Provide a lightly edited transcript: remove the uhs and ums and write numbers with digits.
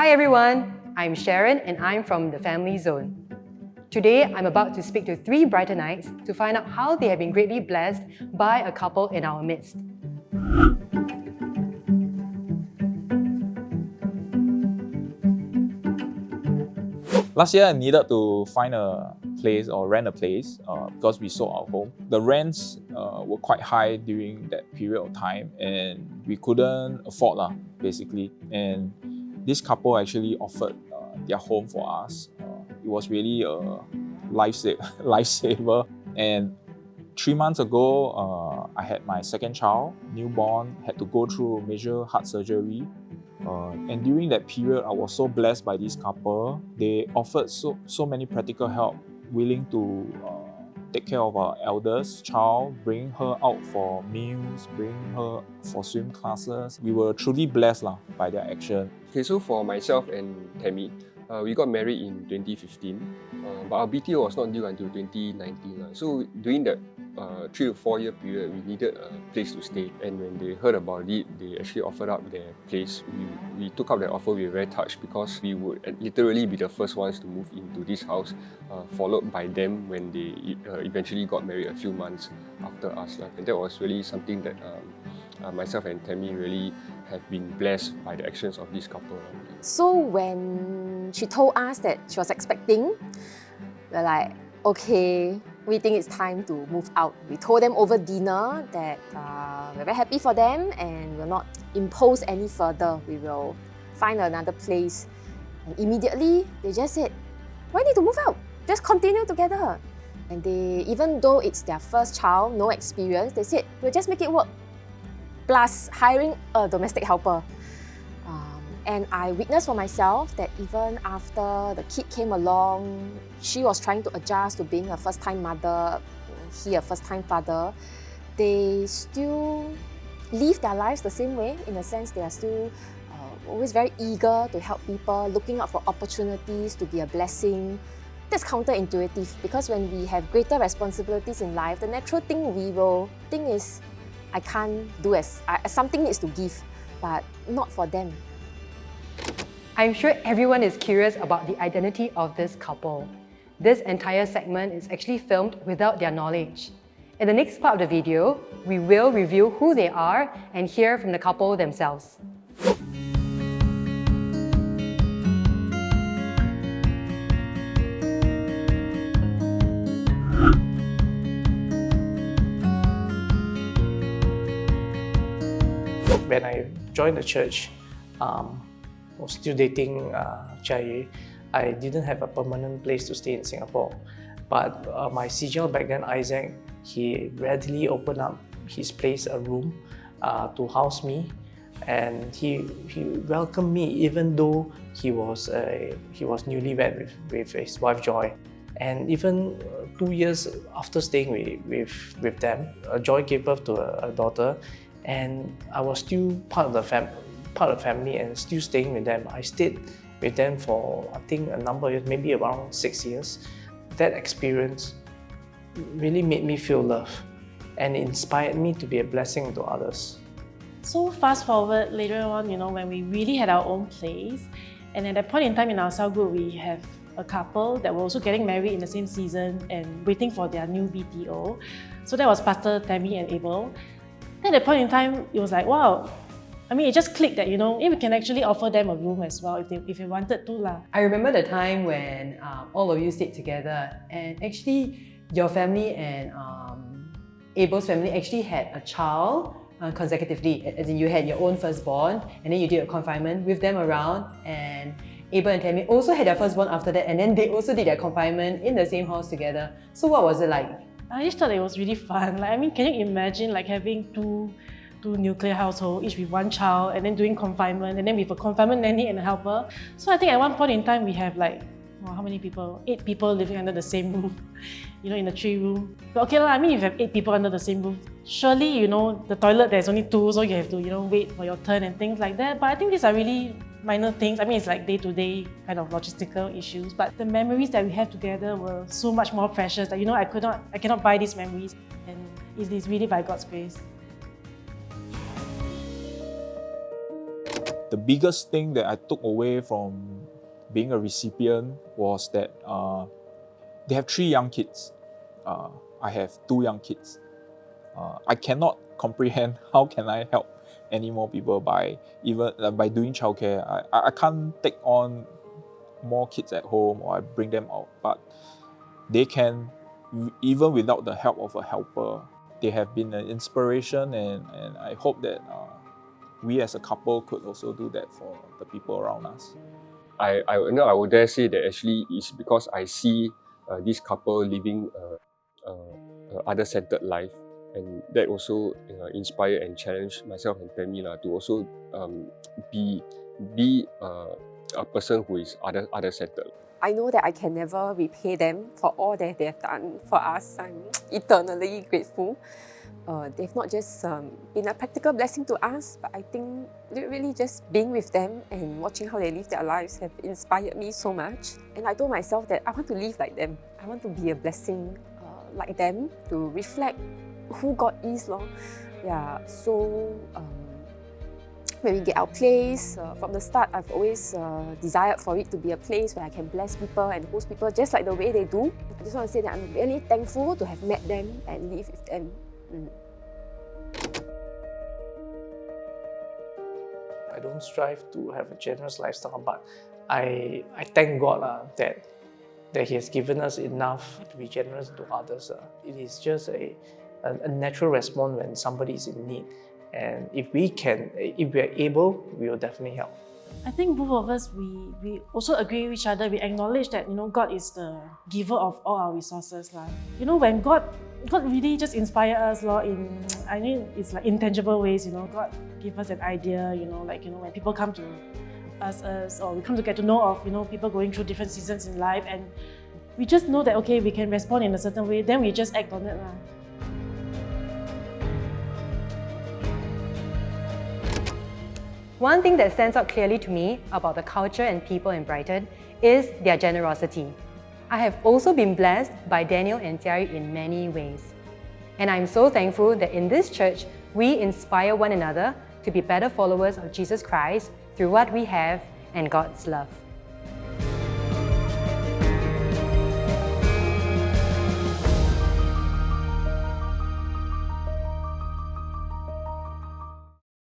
Hi everyone, I'm Sharon and I'm from the Family Zone. Today, I'm about to speak to 3 Brightonites to find out how they have been greatly blessed by a couple in our midst. Last year, I needed to find a place or rent a place because we sold our home. The rents were quite high during that period of time and we couldn't afford basically. And this couple actually offered their home for us. It was really a lifesaver. And 3 months ago, I had my second child, newborn, had to go through major heart surgery. And during that period, I was so blessed by this couple. They offered so many practical help, willing to take care of our eldest child, bring her out for meals, bring her for swim classes. We were truly blessed by their action. Okay, so for myself and Tammy, we got married in 2015, but our BTO was not due until 2019. So during that 3 to 4 year period, we needed a place to stay. And when they heard about it, they actually offered up their place. We took up that offer. We were very touched because we would literally be the first ones to move into this house, followed by them when they eventually got married a few months after us. And that was really something that myself and Tammy really have been blessed by the actions of this couple. So when she told us that she was expecting, we're like, okay, we think it's time to move out. We told them over dinner that we're very happy for them and will not impose any further. We will find another place. And immediately, they just said, why need to move out? Just continue together. And they, even though it's their first child, no experience, they said, we'll just make it work. Plus hiring a domestic helper. And I witnessed for myself that even after the kid came along, she was trying to adjust to being a first-time mother, he a first-time father. They still live their lives the same way, in a sense they are still always very eager to help people, looking out for opportunities to be a blessing. That's counterintuitive because when we have greater responsibilities in life, the natural thing we will think is, I can't do something needs to give, but not for them. I'm sure everyone is curious about the identity of this couple. This entire segment is actually filmed without their knowledge. In the next part of the video, we will reveal who they are and hear from the couple themselves. When I joined the church, was still dating Jai. I didn't have a permanent place to stay in Singapore. But my CGL back then, Isaac, he readily opened up his place, a room, to house me. And he welcomed me even though he was newlywed with his wife Joy. And even 2 years after staying with them, Joy gave birth to a daughter. And I was still part of the family and still staying with them. I stayed with them for, I think, a number of years, maybe around 6 years. That experience really made me feel love and inspired me to be a blessing to others. So fast forward later on, when we really had our own place, and at that point in time in our cell group, we have a couple that were also getting married in the same season and waiting for their new BTO. So that was Pastor Tammy and Abel. At that point in time, it was like, wow. It just clicked that, we can actually offer them a room as well if they wanted to. I remember the time when all of you stayed together and actually your family and Abel's family actually had a child consecutively, as in you had your own firstborn and then you did a confinement with them around, and Abel and Tammy also had their firstborn after that, and then they also did their confinement in the same house together. So what was it like? I just thought it was really fun. Can you imagine having two nuclear households, each with one child, and then doing confinement, and then with a confinement nanny and a helper. So I think at one point in time we have how many people? 8 people living under the same roof, in a 3-room. But okay, if you have 8 people under the same roof, surely, the toilet there's only 2, so you have to, wait for your turn and things like that. But I think these are really minor things. It's like day-to-day kind of logistical issues. But the memories that we have together were so much more precious that, I cannot buy these memories. And it's really by God's grace. The biggest thing that I took away from being a recipient was that they have 3 young kids. I have 2 young kids. I cannot comprehend how can I help any more people by doing childcare. I can't take on more kids at home or I bring them out, but they can, even without the help of a helper, they have been an inspiration, and I hope that we as a couple could also do that for the people around us. I would dare say that actually it's because I see this couple living a other-centered life, and that also inspire and challenge myself and Tammy to also be a person who is other-centered. I know that I can never repay them for all that they have done for us. I'm eternally grateful. They've not just been a practical blessing to us, but I think really just being with them and watching how they live their lives have inspired me so much. And I told myself that I want to live like them. I want to be a blessing like them, to reflect who God is. Yeah, so when we get our place, from the start, I've always desired for it to be a place where I can bless people and host people just like the way they do. I just want to say that I'm really thankful to have met them and live with them. I don't strive to have a generous lifestyle, but I thank God that He has given us enough to be generous to others. It is just a natural response when somebody is in need. And if we are able, we will definitely help. I think both of us, we also agree with each other. We acknowledge that God is the giver of all our resources. When God really just inspire us it's like intangible ways. God give us an idea. When people come to us or we come to get to know of people going through different seasons in life, and we just know that we can respond in a certain way. Then we just act on it. One thing that stands out clearly to me about the culture and people in Brighton is their generosity. I have also been blessed by Daniel and佳玉in many ways. And I'm so thankful that in this church, we inspire one another to be better followers of Jesus Christ through what we have and God's love.